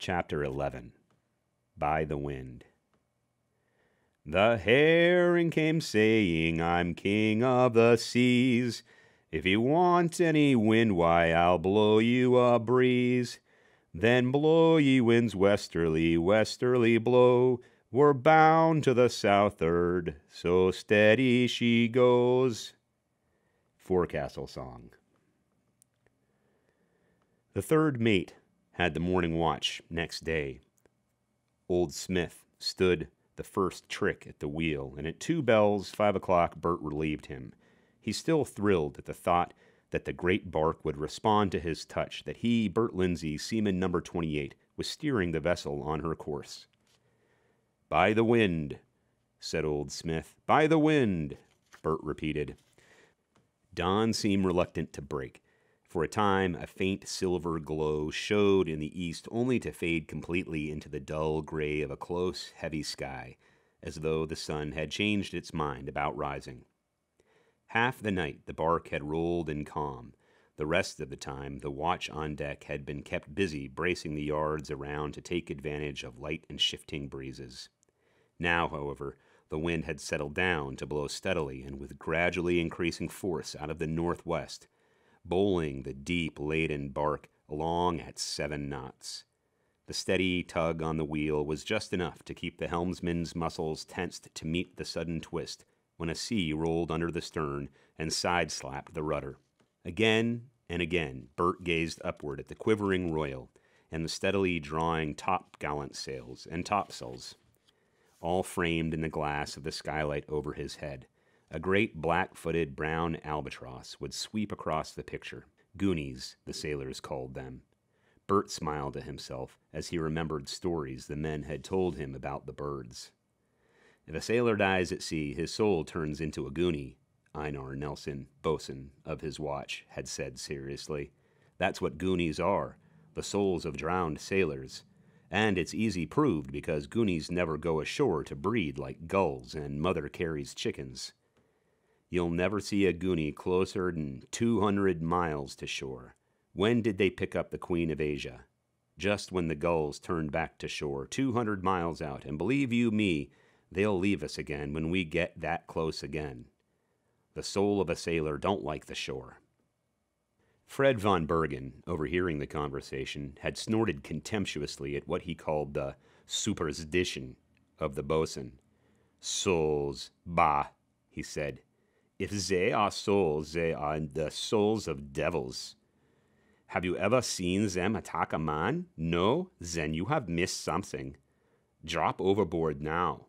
Chapter 11 By the Wind. The heron came saying, I'm king of the seas. If you want any wind, why, I'll blow you a breeze. Then blow ye winds westerly, westerly blow. We're bound to the southward, so steady she goes. Forecastle Song. The third mate had the morning watch next day. Old Smith stood the first trick at the wheel, and at 2 bells, 5 o'clock, Bert relieved him. He still thrilled at the thought that the great bark would respond to his touch, that he, Bert Lindsay, seaman number 28, was steering the vessel on her course. By the wind, said Old Smith. By the wind, Bert repeated. Dawn seemed reluctant to break. For a time, a faint silver glow showed in the east, only to fade completely into the dull gray of a close, heavy sky, as though the sun had changed its mind about rising. Half the night the bark had rolled in calm. The rest of the time the watch on deck had been kept busy bracing the yards around to take advantage of light and shifting breezes. Now, however, the wind had settled down to blow steadily and with gradually increasing force out of the northwest, bowling the deep-laden bark along at 7 knots. The steady tug on the wheel was just enough to keep the helmsman's muscles tensed to meet the sudden twist when a sea rolled under the stern and side-slapped the rudder. Again and again Bert gazed upward at the quivering royal and the steadily drawing top-gallant sails and topsails, all framed in the glass of the skylight over his head. A great black-footed brown albatross would sweep across the picture. Goonies, the sailors called them. Bert smiled to himself as he remembered stories the men had told him about the birds. If a sailor dies at sea, his soul turns into a goonie, Einar Nelson, boatswain of his watch, had said seriously. That's what goonies are, the souls of drowned sailors. And it's easy proved because goonies never go ashore to breed like gulls and Mother Carey's chickens. You'll never see a goonie closer than 200 miles to shore. When did they pick up the Queen of Asia? Just when the gulls turned back to shore, 200 miles out, and believe you me, they'll leave us again when we get that close again. The soul of a sailor don't like the shore. Fred von Bergen, overhearing the conversation, had snorted contemptuously at what he called the superstition of the boatswain. Souls, bah, he said. If they are souls, they are the souls of devils. Have you ever seen them attack a man? No? Then you have missed something. Drop overboard now.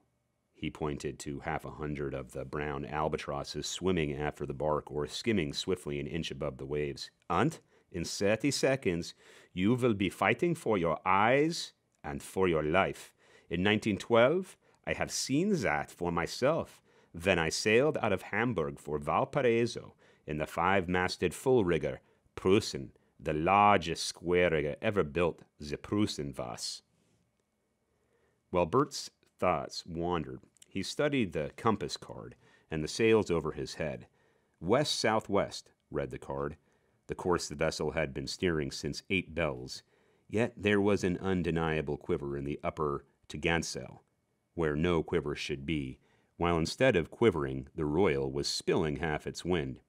He pointed to 100 of the brown albatrosses swimming after the bark or skimming swiftly an inch above the waves. And in 30 seconds, you will be fighting for your eyes and for your life. In 1912, I have seen that for myself. When I sailed out of Hamburg for Valparaiso in the 5-masted full-rigger, Preussen, the largest square-rigger ever built, the Preussen was. While Bert's thoughts wandered, he studied the compass card and the sails over his head. West-southwest, read the card, the course the vessel had been steering since 8 bells, yet there was an undeniable quiver in the upper Tegantsel, where no quiver should be, while instead of quivering, the Royal was spilling half its wind.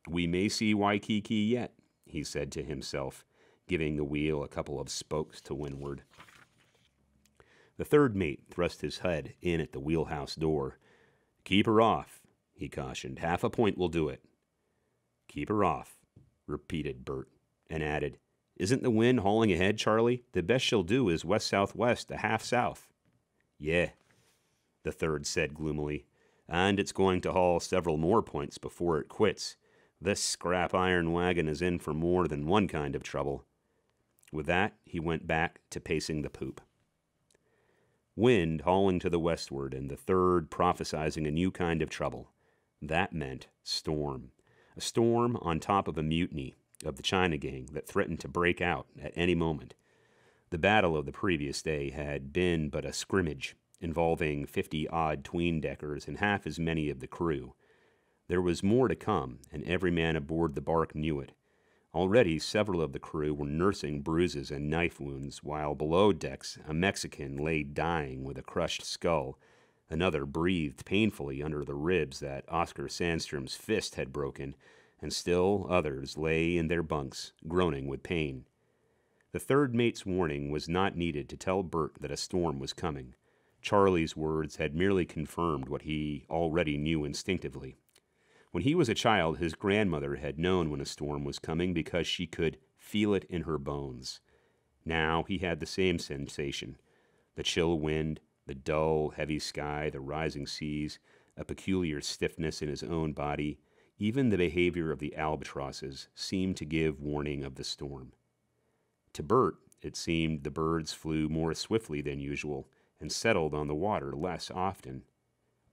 We may see Waikiki yet, he said to himself, giving the wheel a couple of spokes to windward. The third mate thrust his head in at the wheelhouse door. Keep her off, he cautioned. 1/2 point will do it. Keep her off, repeated Bert, and added, Isn't the wind hauling ahead, Charlie? The best she'll do is west-southwest, a 1/2 south. Yeah, the third said gloomily, and it's going to haul several more points before it quits. This scrap iron wagon is in for more than one kind of trouble. With that, he went back to pacing the poop. Wind hauling to the westward, and the third prophesizing a new kind of trouble. That meant storm. A storm on top of a mutiny of the China gang that threatened to break out at any moment. The battle of the previous day had been but a scrimmage, involving 50-odd tween-deckers and half as many of the crew. There was more to come, and every man aboard the bark knew it. Already several of the crew were nursing bruises and knife wounds, while below decks a Mexican lay dying with a crushed skull. Another breathed painfully under the ribs that Oscar Sandstrom's fist had broken, and still others lay in their bunks, groaning with pain. The third mate's warning was not needed to tell Bert that a storm was coming. Charlie's words had merely confirmed what he already knew instinctively. When he was a child, his grandmother had known when a storm was coming because she could feel it in her bones. Now he had the same sensation. The chill wind, the dull, heavy sky, the rising seas, a peculiar stiffness in his own body, even the behavior of the albatrosses seemed to give warning of the storm. To Bert, it seemed the birds flew more swiftly than usual and settled on the water less often.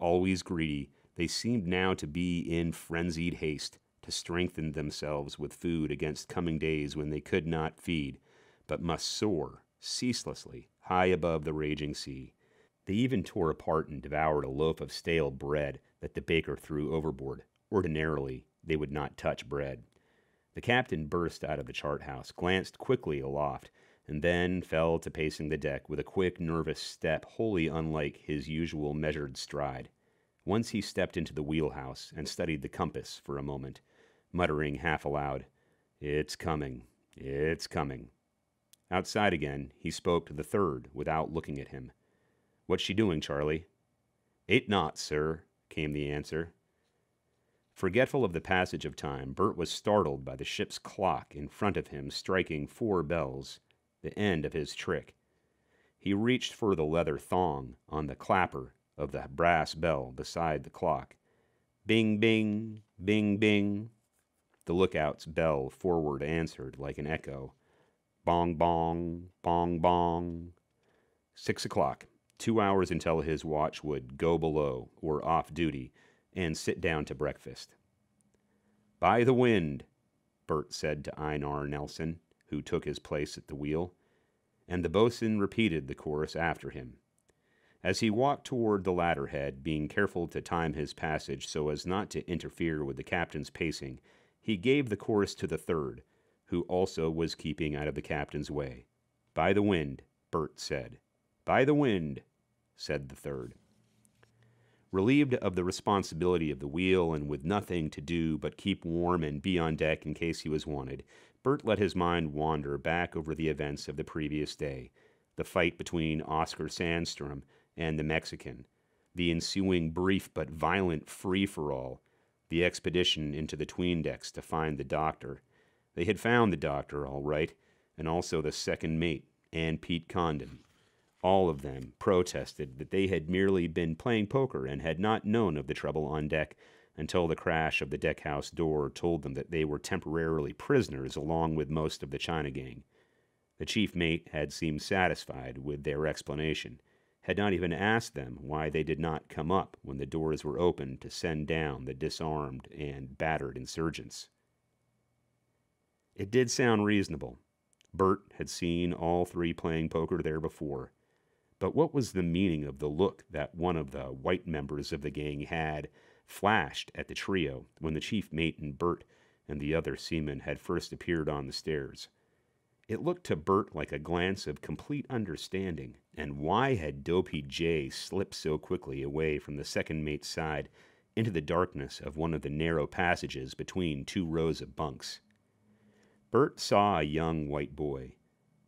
Always greedy, they seemed now to be in frenzied haste to strengthen themselves with food against coming days when they could not feed, but must soar ceaselessly high above the raging sea. They even tore apart and devoured a loaf of stale bread that the baker threw overboard. Ordinarily, they would not touch bread. The captain burst out of the chart house, glanced quickly aloft, and then fell to pacing the deck with a quick, nervous step wholly unlike his usual measured stride. Once he stepped into the wheelhouse and studied the compass for a moment, muttering half aloud, "It's coming, it's coming." Outside again, he spoke to the third without looking at him. "What's she doing, Charlie?" "8 knots, sir," came the answer. Forgetful of the passage of time, Bert was startled by the ship's clock in front of him striking 4 bells, the end of his trick. He reached for the leather thong on the clapper of the brass bell beside the clock. Bing, bing, bing, bing. The lookout's bell forward answered like an echo. Bong, bong, bong, bong. 6 o'clock. 2 hours until his watch would go below or off duty and sit down to breakfast. "By the wind," Bert said to Einar Nelson, who took his place at the wheel, and the boatswain repeated the chorus after him. As he walked toward the ladder head, being careful to time his passage so as not to interfere with the captain's pacing, he gave the chorus to the third, who also was keeping out of the captain's way. "By the wind," Bert said. "By the wind," said the third. Relieved of the responsibility of the wheel and with nothing to do but keep warm and be on deck in case he was wanted, Bert let his mind wander back over the events of the previous day, the fight between Oscar Sandstrom and the Mexican, the ensuing brief but violent free-for-all, the expedition into the 'tween decks to find the doctor. They had found the doctor, all right, and also the second mate and Pete Condon. All of them protested that they had merely been playing poker and had not known of the trouble on deck until the crash of the deckhouse door told them that they were temporarily prisoners along with most of the China gang. The chief mate had seemed satisfied with their explanation, had not even asked them why they did not come up when the doors were opened to send down the disarmed and battered insurgents. It did sound reasonable. Bert had seen all 3 playing poker there before. But what was the meaning of the look that one of the white members of the gang had flashed at the trio when the chief mate and Bert and the other seamen had first appeared on the stairs? It looked to Bert like a glance of complete understanding, and why had Dopey J slipped so quickly away from the second mate's side into the darkness of one of the narrow passages between 2 rows of bunks? Bert saw a young white boy.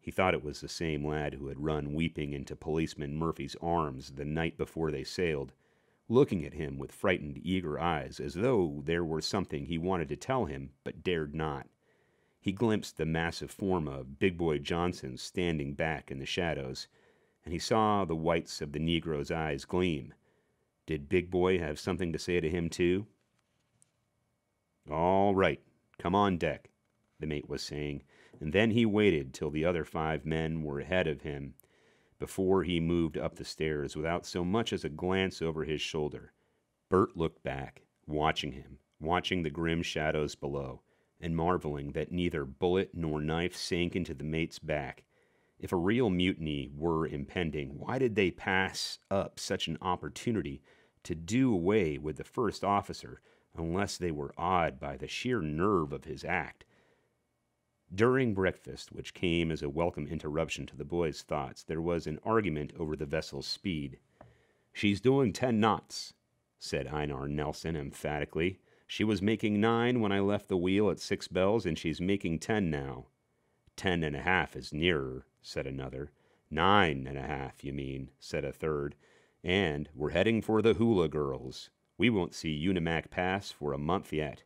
He thought it was the same lad who had run weeping into Policeman Murphy's arms the night before they sailed, looking at him with frightened, eager eyes as though there were something he wanted to tell him but dared not. He glimpsed the massive form of Big Boy Johnson standing back in the shadows, and he saw the whites of the Negro's eyes gleam. Did Big Boy have something to say to him, too? "All right, come on deck," the mate was saying, and then he waited till the other 5 men were ahead of him before he moved up the stairs without so much as a glance over his shoulder. Bert looked back, watching him, watching the grim shadows below, and marveling that neither bullet nor knife sank into the mate's back. If a real mutiny were impending, why did they pass up such an opportunity to do away with the first officer unless they were awed by the sheer nerve of his act? During breakfast, which came as a welcome interruption to the boys' thoughts, there was an argument over the vessel's speed. "She's doing 10 knots," said Einar Nelson emphatically. "She was making 9 when I left the wheel at 6 bells, and she's making 10 now." 10.5 is nearer," said another. 9.5, you mean," said a third. "And we're heading for the Hula Girls. We won't see Unimak Pass for a month yet."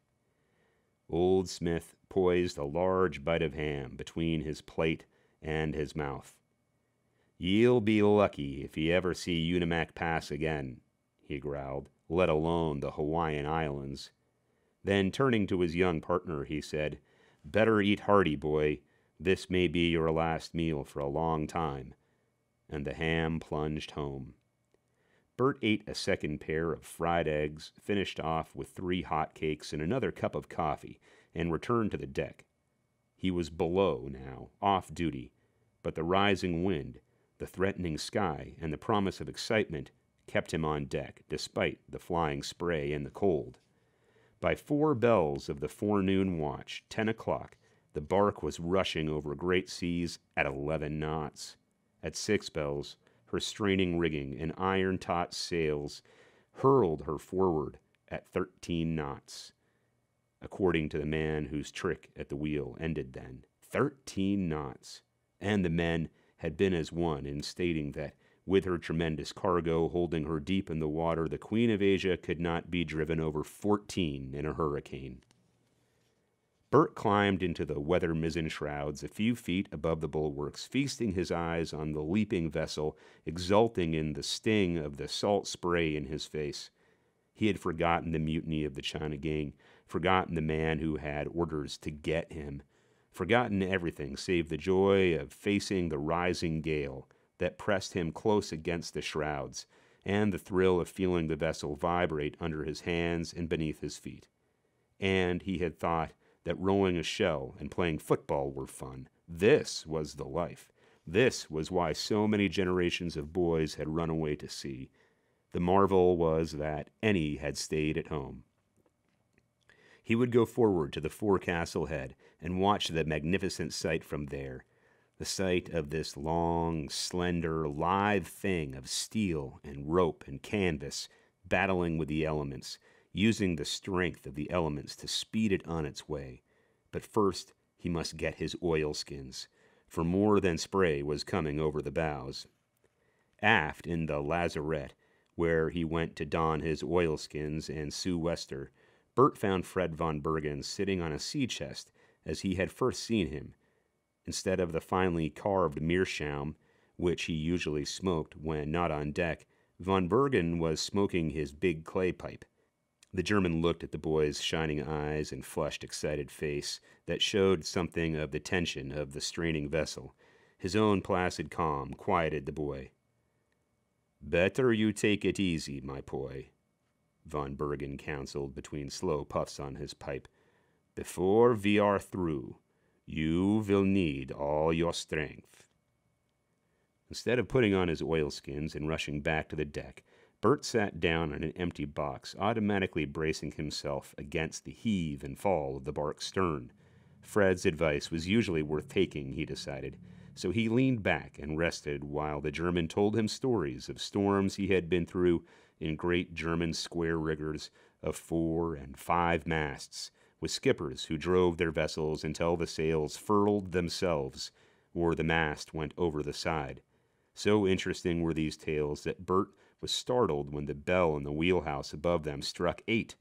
Old Smith poised a large bite of ham between his plate and his mouth. "Ye'll be lucky if ye ever see Unimak Pass again," he growled, "let alone the Hawaiian Islands." Then, turning to his young partner, he said, "Better eat hearty, boy. This may be your last meal for a long time." And the ham plunged home. Bert ate a second pair of fried eggs, finished off with 3 hot cakes and another cup of coffee, and returned to the deck. He was below now, off duty, but the rising wind, the threatening sky, and the promise of excitement kept him on deck, despite the flying spray and the cold. By 4 bells of the forenoon watch, 10 o'clock, the bark was rushing over great seas at 11 knots. At 6 bells, her straining rigging and iron-taut sails hurled her forward at 13 knots, according to the man whose trick at the wheel ended then. 13 knots! And the men had been as one in stating that, with her tremendous cargo holding her deep in the water, the Queen of Asia could not be driven over 14 in a hurricane. Bert climbed into the weather mizzen shrouds a few feet above the bulwarks, feasting his eyes on the leaping vessel, exulting in the sting of the salt spray in his face. He had forgotten the mutiny of the China gang, forgotten the man who had orders to get him, forgotten everything save the joy of facing the rising gale that pressed him close against the shrouds, and the thrill of feeling the vessel vibrate under his hands and beneath his feet. And he had thought that rowing a shell and playing football were fun. This was the life. This was why so many generations of boys had run away to sea. The marvel was that any had stayed at home. He would go forward to the forecastle head and watch the magnificent sight from there, the sight of this long, slender, lithe thing of steel and rope and canvas battling with the elements, using the strength of the elements to speed it on its way. But first he must get his oilskins, for more than spray was coming over the bows. Aft in the lazarette, where he went to don his oilskins and sou'wester, Bert found Fred von Bergen sitting on a sea chest as he had first seen him. Instead of the finely carved meerschaum, which he usually smoked when not on deck, von Bergen was smoking his big clay pipe. The German looked at the boy's shining eyes and flushed, excited face that showed something of the tension of the straining vessel. His own placid calm quieted the boy. "Better you take it easy, my boy," von Bergen counseled between slow puffs on his pipe. "Before we are through, you will need all your strength." Instead of putting on his oilskins and rushing back to the deck, Bert sat down on an empty box, automatically bracing himself against the heave and fall of the bark's stern. Fred's advice was usually worth taking, he decided, so he leaned back and rested while the German told him stories of storms he had been through in great German square riggers of 4 and 5 masts, with skippers who drove their vessels until the sails furled themselves or the mast went over the side. So interesting were these tales that Bert was startled when the bell in the wheelhouse above them struck 8.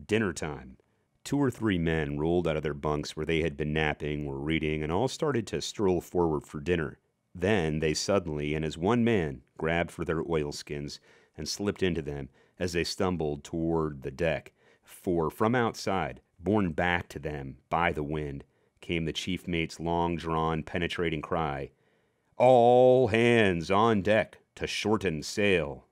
Dinner time. 2 or 3 men rolled out of their bunks where they had been napping or reading and all started to stroll forward for dinner. Then they suddenly, and as one man, grabbed for their oilskins and slipped into them as they stumbled toward the deck, for from outside, borne back to them by the wind, came the chief mate's long-drawn, penetrating cry, "All hands on deck to shorten sail."